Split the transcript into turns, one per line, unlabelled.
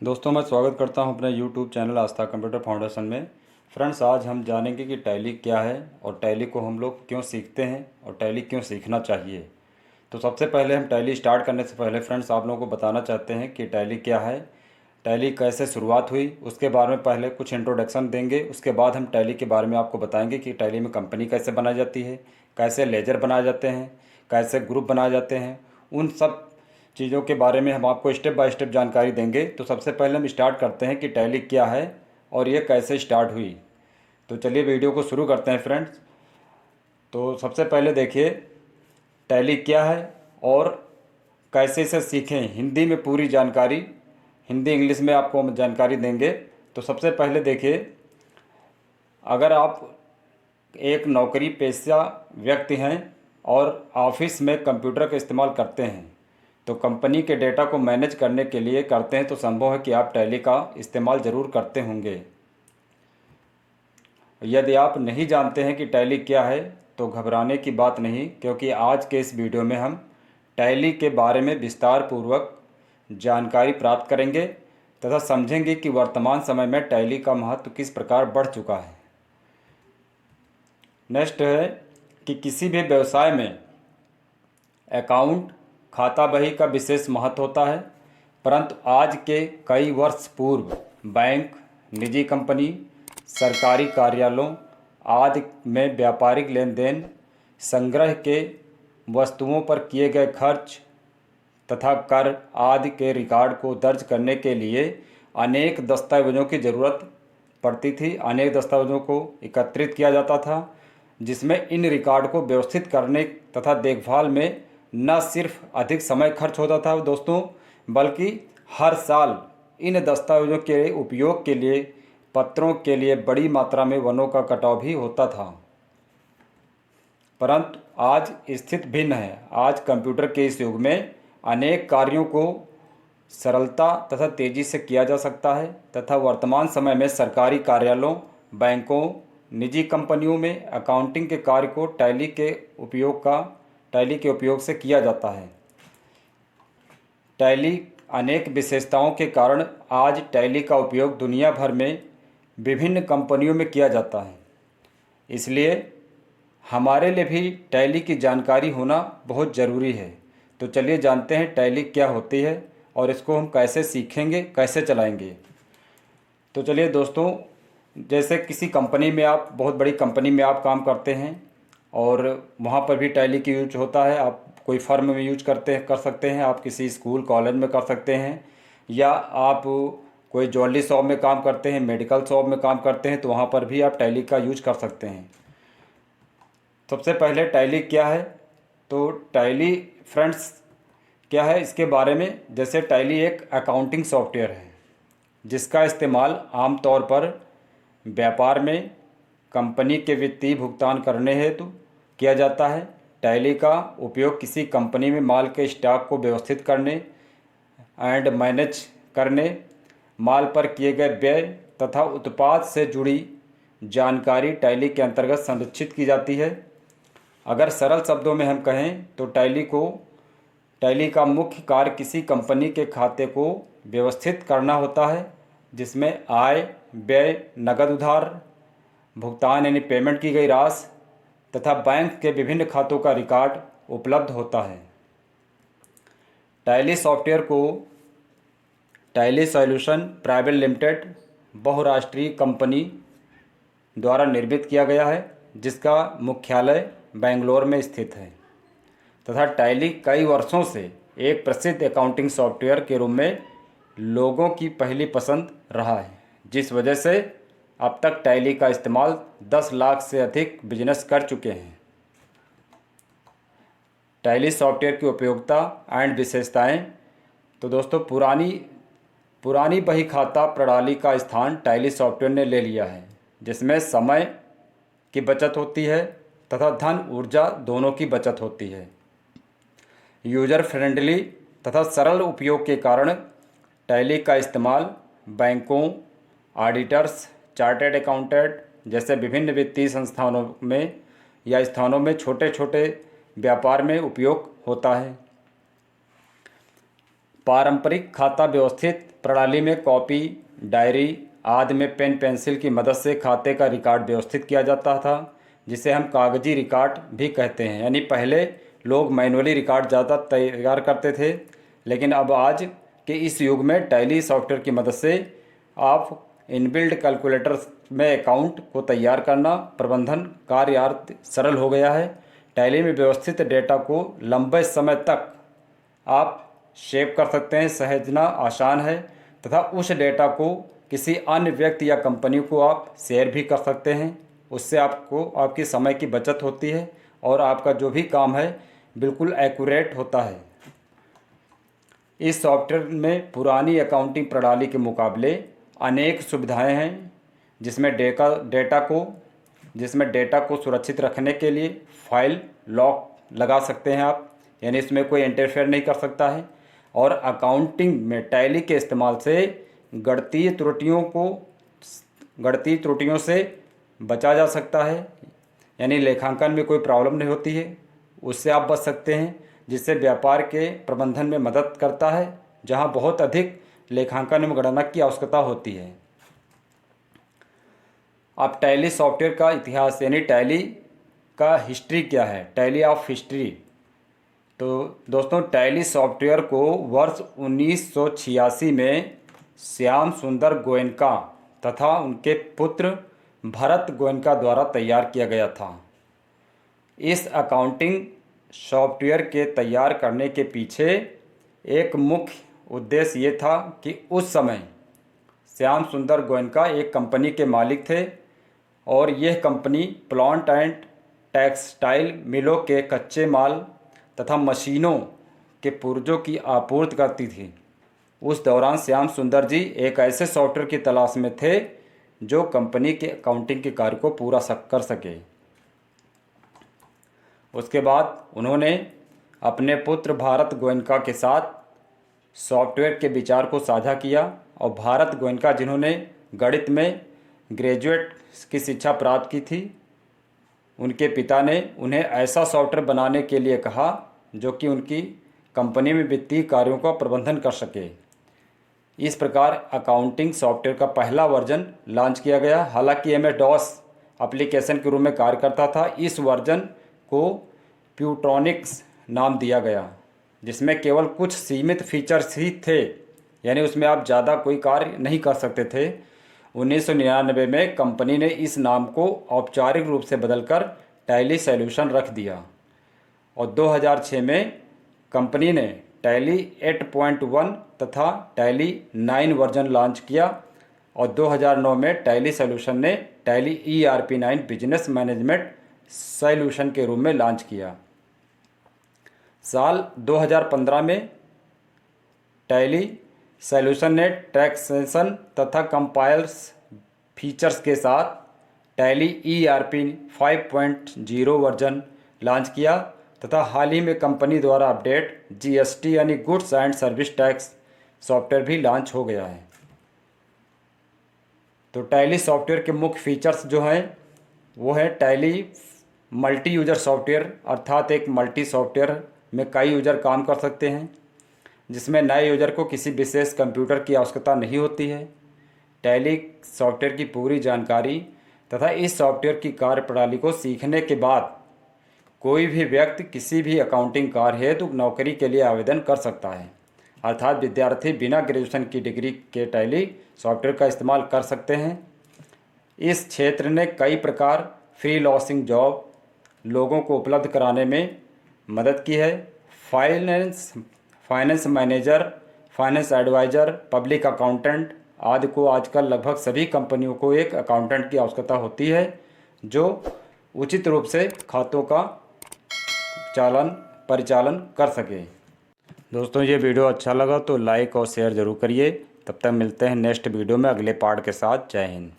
दोस्तों, मैं स्वागत करता हूं अपने YouTube चैनल आस्था कंप्यूटर फाउंडेशन में। फ्रेंड्स, आज हम जानेंगे कि टैली क्या है और टैली को हम लोग क्यों सीखते हैं और टैली क्यों सीखना चाहिए। तो सबसे पहले हम टैली स्टार्ट करने से पहले फ्रेंड्स आप लोगों को बताना चाहते हैं कि टैली क्या है, टैली कैसे शुरुआत हुई, उसके बारे में पहले कुछ इंट्रोडक्शन देंगे। उसके बाद हम टैली के बारे में आपको बताएंगे कि टैली में कंपनी कैसे बनाई जाती है, कैसे लेजर बनाए जाते हैं, कैसे ग्रुप बनाए जाते हैं। उन सब चीज़ों के बारे में हम आपको स्टेप बाय स्टेप जानकारी देंगे। तो सबसे पहले हम स्टार्ट करते हैं कि टैली क्या है और ये कैसे स्टार्ट हुई। तो चलिए वीडियो को शुरू करते हैं फ्रेंड्स। तो सबसे पहले देखिए टैली क्या है और कैसे इसे सीखें। हिंदी में पूरी जानकारी, हिंदी इंग्लिश में आपको हम जानकारी देंगे। तो सबसे पहले देखिए, अगर आप एक नौकरी पेशा व्यक्ति हैं और ऑफिस में कंप्यूटर का इस्तेमाल करते हैं तो कंपनी के डेटा को मैनेज करने के लिए करते हैं, तो संभव है कि आप टैली का इस्तेमाल ज़रूर करते होंगे। यदि आप नहीं जानते हैं कि टैली क्या है तो घबराने की बात नहीं, क्योंकि आज के इस वीडियो में हम टैली के बारे में विस्तार पूर्वक जानकारी प्राप्त करेंगे तथा समझेंगे कि वर्तमान समय में टैली का महत्व किस प्रकार बढ़ चुका है। नेक्स्ट है कि किसी भी व्यवसाय में अकाउंट खाता बही का विशेष महत्व होता है, परंतु आज के कई वर्ष पूर्व बैंक, निजी कंपनी, सरकारी कार्यालयों आदि में व्यापारिक लेन देन, संग्रह के वस्तुओं पर किए गए खर्च तथा कर आदि के रिकॉर्ड को दर्ज करने के लिए अनेक दस्तावेज़ों की ज़रूरत पड़ती थी। अनेक दस्तावेज़ों को एकत्रित किया जाता था, जिसमें इन रिकॉर्ड को व्यवस्थित करने तथा देखभाल में न सिर्फ अधिक समय खर्च होता था दोस्तों, बल्कि हर साल इन दस्तावेज़ों के उपयोग के लिए पत्रों के लिए बड़ी मात्रा में वनों का कटाव भी होता था। परंतु आज स्थिति भिन्न है। आज कंप्यूटर के इस युग में अनेक कार्यों को सरलता तथा तेज़ी से किया जा सकता है तथा वर्तमान समय में सरकारी कार्यालयों, बैंकों, निजी कंपनियों में अकाउंटिंग के कार्य को टैली के उपयोग से किया जाता है। टैली अनेक विशेषताओं के कारण आज टैली का उपयोग दुनिया भर में विभिन्न कंपनियों में किया जाता है। इसलिए हमारे लिए भी टैली की जानकारी होना बहुत ज़रूरी है। तो चलिए जानते हैं टैली क्या होती है और इसको हम कैसे सीखेंगे, कैसे चलाएंगे। तो चलिए दोस्तों, जैसे किसी कंपनी में आप, बहुत बड़ी कंपनी में आप काम करते हैं और वहाँ पर भी टैली की यूज होता है। आप कोई फर्म में यूज कर सकते हैं, आप किसी स्कूल कॉलेज में कर सकते हैं, या आप कोई ज्वेलरी शॉप में काम करते हैं, मेडिकल शॉप में काम करते हैं, तो वहाँ पर भी आप टैली का यूज कर सकते हैं। सबसे पहले टैली क्या है, तो टैली फ्रेंड्स क्या है इसके बारे में। जैसे टैली एक अकाउंटिंग सॉफ्टवेयर है जिसका इस्तेमाल आमतौर पर व्यापार में कंपनी के वित्तीय भुगतान करने हेतु किया जाता है। टैली का उपयोग किसी कंपनी में माल के स्टॉक को व्यवस्थित करने एंड मैनेज करने, माल पर किए गए व्यय तथा उत्पाद से जुड़ी जानकारी टैली के अंतर्गत संरक्षित की जाती है। अगर सरल शब्दों में हम कहें तो टैली का मुख्य कार्य किसी कंपनी के खाते को व्यवस्थित करना होता है, जिसमें आय, व्यय, नकद उधार, भुगतान यानी पेमेंट की गई राशि तथा बैंक के विभिन्न खातों का रिकॉर्ड उपलब्ध होता है। टैली सॉफ्टवेयर को टैली सॉल्यूशन प्राइवेट लिमिटेड बहुराष्ट्रीय कंपनी द्वारा निर्मित किया गया है, जिसका मुख्यालय बेंगलोर में स्थित है तथा टैली कई वर्षों से एक प्रसिद्ध अकाउंटिंग सॉफ्टवेयर के रूप में लोगों की पहली पसंद रहा है, जिस वजह से अब तक टैली का इस्तेमाल 10 लाख से अधिक बिजनेस कर चुके हैं। टैली सॉफ्टवेयर की उपयोगिता एंड विशेषताएं। तो दोस्तों, पुरानी बही खाता प्रणाली का स्थान टैली सॉफ्टवेयर ने ले लिया है, जिसमें समय की बचत होती है तथा धन ऊर्जा दोनों की बचत होती है। यूजर फ्रेंडली तथा सरल उपयोग के कारण टैली का इस्तेमाल बैंकों, ऑडिटर्स, चार्टर्ड अकाउंटेंट जैसे विभिन्न वित्तीय संस्थानों में या स्थानों में छोटे छोटे व्यापार में उपयोग होता है। पारंपरिक खाता व्यवस्थित प्रणाली में कॉपी, डायरी आदि में पेन पेंसिल की मदद से खाते का रिकॉर्ड व्यवस्थित किया जाता था, जिसे हम कागजी रिकॉर्ड भी कहते हैं। यानी पहले लोग मैनुअली रिकॉर्ड ज़्यादा तैयार करते थे, लेकिन अब आज के इस युग में टैली सॉफ्टवेयर की मदद से आप इनबिल्ट कैलकुलेटर में अकाउंट को तैयार करना, प्रबंधन कार्य सरल हो गया है। टैली में व्यवस्थित डेटा को लंबे समय तक आप सेव कर सकते हैं, सहेजना आसान है तथा उस डेटा को किसी अन्य व्यक्ति या कंपनी को आप शेयर भी कर सकते हैं। उससे आपको आपकी समय की बचत होती है और आपका जो भी काम है बिल्कुल एक्यूरेट होता है। इस सॉफ्टवेयर में पुरानी अकाउंटिंग प्रणाली के मुकाबले अनेक सुविधाएं हैं, जिसमें डेटा को सुरक्षित रखने के लिए फाइल लॉक लगा सकते हैं आप, यानी इसमें कोई इंटरफेयर नहीं कर सकता है। और अकाउंटिंग में टैली के इस्तेमाल से गणितीय त्रुटियों से बचा जा सकता है, यानी लेखांकन में कोई प्रॉब्लम नहीं होती है, उससे आप बच सकते हैं, जिससे व्यापार के प्रबंधन में मदद करता है, जहां बहुत अधिक लेखांकन में गणना की आवश्यकता होती है। अब टैली सॉफ्टवेयर का इतिहास, यानी टैली का हिस्ट्री क्या है, टैली ऑफ हिस्ट्री। तो दोस्तों, टैली सॉफ्टवेयर को वर्ष 1986 में श्याम सुंदर गोयनका तथा उनके पुत्र भरत गोयनका द्वारा तैयार किया गया था। इस अकाउंटिंग सॉफ्टवेयर के तैयार करने के पीछे एक मुख्य उद्देश्य ये था कि उस समय श्याम सुंदर गोयनका एक कंपनी के मालिक थे और यह कंपनी प्लांट एंड टेक्सटाइल मिलों के कच्चे माल तथा मशीनों के पुर्जों की आपूर्ति करती थी। उस दौरान श्याम सुंदर जी एक ऐसे सॉफ्टवेयर की तलाश में थे जो कंपनी के अकाउंटिंग के कार्य को पूरा कर सके। उसके बाद उन्होंने अपने पुत्र भारत गोयनका के साथ सॉफ्टवेयर के विचार को साझा किया और भारत गोयनका, जिन्होंने गणित में ग्रेजुएट की शिक्षा प्राप्त की थी, उनके पिता ने उन्हें ऐसा सॉफ्टवेयर बनाने के लिए कहा जो कि उनकी कंपनी में वित्तीय कार्यों का प्रबंधन कर सके। इस प्रकार अकाउंटिंग सॉफ्टवेयर का पहला वर्जन लॉन्च किया गया। हालांकि MS-DOS एप्लीकेशन के रूप में कार्य करता था। इस वर्जन को प्यूट्रॉनिक्स नाम दिया गया, जिसमें केवल कुछ सीमित फीचर्स ही थे, यानी उसमें आप ज़्यादा कोई कार्य नहीं कर सकते थे। 1999 में कंपनी ने इस नाम को औपचारिक रूप से बदलकर टैली सॉल्यूशन रख दिया और 2006 में कंपनी ने टैली 8.1 तथा टैली 9 वर्जन लॉन्च किया और 2009 में टैली सॉल्यूशन ने tally ERP 9 business management solution के रूप में लॉन्च किया। साल 2015 में टैली सॉल्यूशन ने टैक्सेशन तथा कंपाइल्स फीचर्स के साथ टैली ERP 5.0 वर्जन लॉन्च किया तथा हाल ही में कंपनी द्वारा अपडेट GST यानी goods and service tax software भी लॉन्च हो गया है। तो टैली सॉफ्टवेयर के मुख्य फीचर्स जो हैं वो है टैली मल्टी यूज़र सॉफ्टवेयर, अर्थात एक मल्टी सॉफ्टवेयर में कई यूज़र काम कर सकते हैं, जिसमें नए यूज़र को किसी विशेष कंप्यूटर की आवश्यकता नहीं होती है। टैली सॉफ्टवेयर की पूरी जानकारी तथा इस सॉफ्टवेयर की कार्यप्रणाली को सीखने के बाद कोई भी व्यक्ति किसी भी अकाउंटिंग कार्य हेतु नौकरी के लिए आवेदन कर सकता है, अर्थात विद्यार्थी बिना ग्रेजुएशन की डिग्री के टैली सॉफ्टवेयर का इस्तेमाल कर सकते हैं। इस क्षेत्र ने कई प्रकार फ्रीलांसिंग जॉब लोगों को उपलब्ध कराने में मदद की है। Finance manager, finance adviser, public accountant आदि को आजकल लगभग सभी कंपनियों को एक अकाउंटेंट की आवश्यकता होती है जो उचित रूप से खातों का परिचालन कर सके। दोस्तों, ये वीडियो अच्छा लगा तो लाइक और शेयर ज़रूर करिए। तब तक मिलते हैं नेक्स्ट वीडियो में अगले पार्ट के साथ। जय हिंद।